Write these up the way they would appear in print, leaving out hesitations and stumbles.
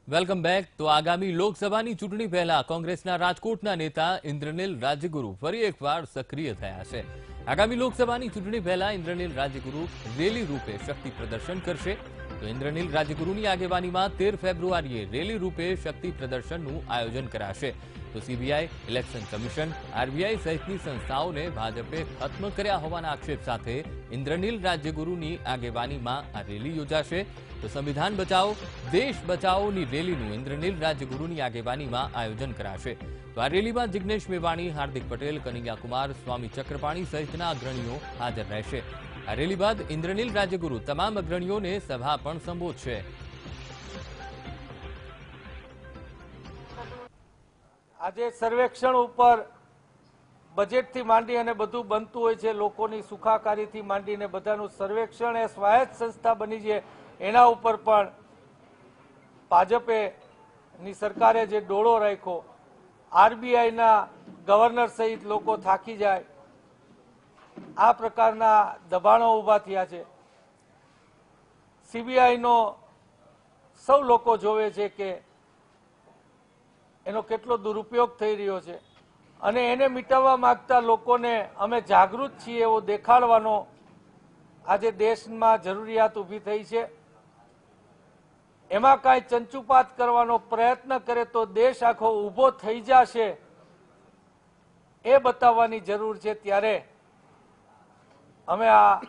Welcome back. તો આગામી લોકસભાની ચૂંટણી પહેલા કોંગ્રેસના રાજકોટના નેતા ઇન્દ્રનીલ રાજ્યગુરુ ફરી એકવાર સક્રિય થયા છે। આગામી લોકસભાની ચૂંટણી પહેલા ઇન્દ્રનીલ રાજ્યગુરુ રેલી રૂપે શક્તિ પ્રદર્શન કરશે। તો ઇન્દ્રનીલ રાજ્યગુરુની આગેવાનીમાં 13 ફેબ્રુઆરીએ રેલી રૂપે શક્તિ પ્રદર્શનનું આયોજન કરાશે। તો સીબીઆઈ, ઇલેક્શન કમિશન, આરબીઆઈ સહિતની સંસ્થાઓને ભાજપે ખત્મ કર્યા હોવાના આક્ષેપ સાથે ઇન્દ્રનીલ રાજ્યગુરુની આગેવાનીમાં આ રેલી યોજાશે। તો સંવિધાન બચાવો દેશ બચાવોની રેલીનું ઇન્દ્રનીલ રાજ્યગુરુની આગેવાનીમાં આયોજન કરાશે। તો આ રેલીમાં જિગ્નેશ મેવાણી, હાર્દિક પટેલ, કનૈયા કુમાર, સ્વામી ચક્રપાણી સહિતના અગ્રણીઓ હાજર રહેશે। આ રેલી બાદ ઇન્દ્રનીલ રાજ્યગુરુ તમામ અગ્રણીઓને સભા પણ સંબોધશે। આજે સર્વેક્ષણ ઉપર બજેટથી માંડી અને બધું બનતું હોય છે, લોકોની સુખાકારીથી માંડીને બધાનું સર્વેક્ષણ એ સ્વાયત્ત સંસ્થા બની છે। એના ઉપર પણ ભાજપે ની સરકારે જે ડોળો રાખ્યો, આરબીઆઈના ગવર્નર સહિત લોકો થાકી જાય આ પ્રકારના દબાણો ઊભા થયા છે। સીબીઆઈનો સૌ લોકો જોવે છે કે એનો કેટલો દુરુપયોગ થઈ રહ્યો છે અને એને મિટાવવા માંગતા લોકોને અમે જાગૃત છીએ એવો દેખાડવાનો આજે દેશમાં જરૂરિયાત ઊભી થઈ છે। એમાં કાંઈ ચંચુપાત કરવાનો પ્રયત્ન કરે તો દેશ આખો ઊભો થઈ જશે એ બતાવવાની જરૂર છે। ત્યારે અમે આ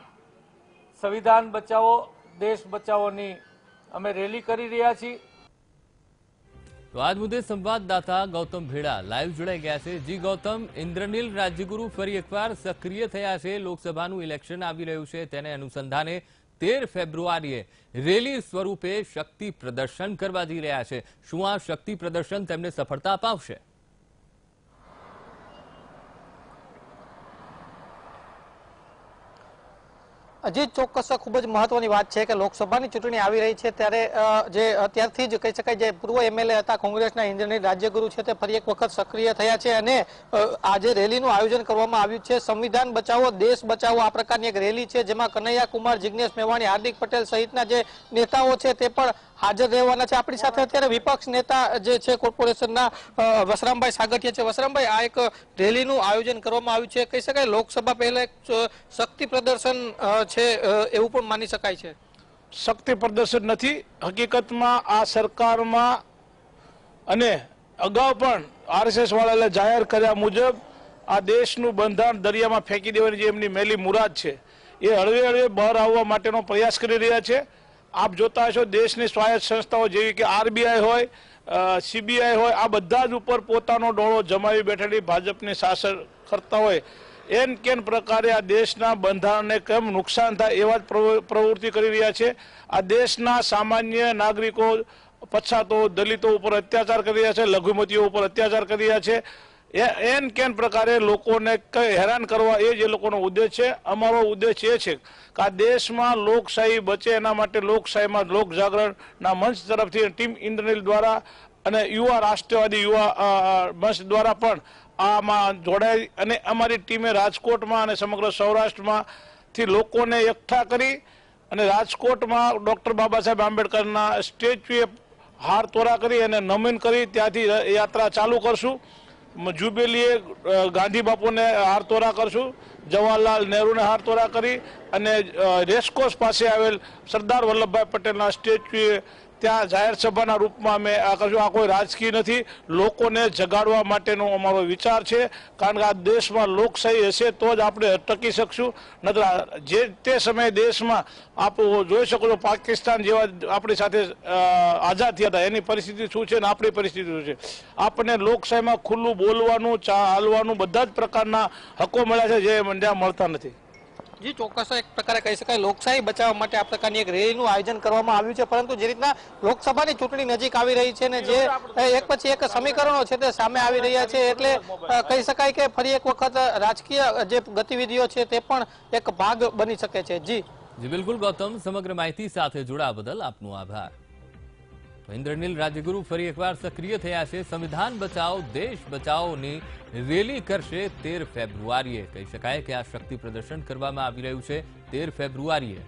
સંવિધાન બચાવો દેશ બચાવોની અમે રેલી કરી રહ્યા છીએ। તો આજ મુદ્દે સંવાદદાતા ગૌતમ ભેડા લાઈવ જોડાઈ ગયા છે। જી ગૌતમ, ઇન્દ્રનીલ રાજ્યગુરુ ફરી એકવાર સક્રિય થયા છે। લોકસભાનું ઇલેક્શન આવી રહ્યું છે, તેને અનુસંધાને 13 ફેબ્રુઆરીએ રેલી સ્વરૂપે શક્તિ પ્રદર્શન કરવા જઈ રહ્યા છે। શું આ શક્તિ પ્રદર્શન તેમને સફળતા અપાવશે? અજીત, ચોક્કસ ખૂબ જ મહત્વની વાત છે કે લોકસભાની ચૂંટણી આવી રહી છે ત્યારે જે અત્યારથી જ કહી શકાય જે પૂર્વ એમએલએ હતા કોંગ્રેસના ઇન્દ્રનીલ રાજ્યગુરુ છે તે ફરી એક વખત સક્રિય થયા છે અને આજે રેલીનું આયોજન કરવામાં આવ્યું છે। સંવિધાન બચાવો દેશ બચાવો આ પ્રકારની એક રેલી છે, જેમાં કનૈયા કુમાર, જિગ્નેશ મેવાણી, હાર્દિક પટેલ સહિતના જે નેતાઓ છે તે પણ હાજર રહેવાના છે। આપણી સાથે અત્યારે વિપક્ષ નેતા જે છે કોર્પોરેશનના વસરામભાઈ સાગઠિયા છે। વસરામભાઈ, આ એક રેલીનું આયોજન કરવામાં આવ્યું છે, કહી શકાય લોકસભા પહેલા એક શક્તિ પ્રદર્શન છે એવું પણ માની શકાય છે? શક્તિ પ્રદર્શન નથી, હકીકતમાં આ સરકારમાં અને અગાઉ પણ આરએસએસ વાળાએ જાહેર કર્યા મુજબ આ દેશનું બંધારણ દરિયામાં ફેંકી દેવાની જે એમની મેલી મુરાદ છે એ હળવે હળવે બહાર આવવા માટેનો પ્રયાસ કરી રહ્યા છે। આપ જોતા હશો દેશની સ્વાયત્ત સંસ્થાઓ જેવી કે આરબીઆઈ હોય, સીબીઆઈ હોય, આ બધા જ ઉપર પોતાનો ડોળો જમાવી બેઠેલી ભાજપની શાસન કરતા હોય એન કેન પ્રકારે આ દેશના બંધારણને કેમ નુકસાન થાય એવા જ પ્રવૃત્તિ કરી રહ્યા છે। આ દેશના સામાન્ય નાગરિકો, પછાતો, દલિતો ઉપર અત્યાચાર કરી રહ્યા છે, લઘુમતીઓ ઉપર અત્યાચાર કરી રહ્યા છે। એન કેન પ્રકારે લોકોને હેરાન કરવા એ જ એ લોકોનો ઉદ્દેશ છે। અમારો ઉદ્દેશ એ છે કે આ દેશમાં લોકશાહી બચે એના માટે લોકશાહીમાં લોક જાગરણના મંચ તરફથી ટીમ ઇન્દ્રનીલ દ્વારા અને યુવા રાષ્ટ્રવાદી યુવા મંચ દ્વારા પણ આમાં જોડાઈ અને અમારી ટીમે રાજકોટમાં અને સમગ્ર સૌરાષ્ટ્રમાંથી લોકોને એકઠા કરી અને રાજકોટમાં ડૉક્ટર બાબા સાહેબ આંબેડકરના સ્ટેચ્યુએ હાર તોરા કરી અને નમન કરી ત્યાંથી યાત્રા ચાલુ કરશું। જુબેલીએ ગાંધી બાપુને હાર તોરા કરશું, જવાહરલાલ નહેરુને હાર તોરા કરી અને રેસકોર્સ પાસે આવેલ સરદાર વલ્લભભાઈ પટેલના સ્ટેચ્યુએ ત્યાં જાહેર સભાના રૂપમાં અમે આ કરશું। આ કોઈ રાજકીય નથી, લોકોને જગાડવા માટેનો અમારો વિચાર છે, કારણ કે આ દેશમાં લોકશાહી હશે તો જ આપણે ટકી શકશું। નતર જે તે સમયે દેશમાં આપ જોઈ શકો છો પાકિસ્તાન જેવા આપણી સાથે આઝાદ થયા હતા એની પરિસ્થિતિ શું છે ને આપણી પરિસ્થિતિ શું છે। આપણને લોકશાહીમાં ખુલ્લું બોલવાનું, હાલવાનું બધા જ પ્રકારના હકો મળ્યા છે જે ત્યાં મળતા નથી। જી, ચોક્કસ એક પ્રકારે કહી શકાય લોકશાહી બચાવવા માટે આ પ્રકારની એક રેલીનું આયોજન કરવામાં આવ્યું છે, પરંતુ જે રીતના લોકસભાની ચૂંટણી નજીક આવી રહી છે ને જે એક પછી એક સમીકરણો છે તે સામે આવી રહ્યા છે એટલે કહી શકાય કે ફરી એક વખત રાજકીય જે ગતિવિધિઓ છે તે પણ એક ભાગ બની શકે છે। જી બિલકુલ ગૌતમ, સમગ્ર માહિતી સાથે જોડાવા બદલ આપનો આભાર। ઇન્દ્રનીલ રાજ્યગુરુ ફરી એકવાર સક્રિય થયા છે। સંવિધાન બચાવો દેશ બચાવોની રેલી કરશે 13 ફેબ્રુઆરીએ। કહી શકાય કે આ શક્તિ પ્રદર્શન કરવામાં આવી રહ્યું છે 13 ફેબ્રુઆરીએ।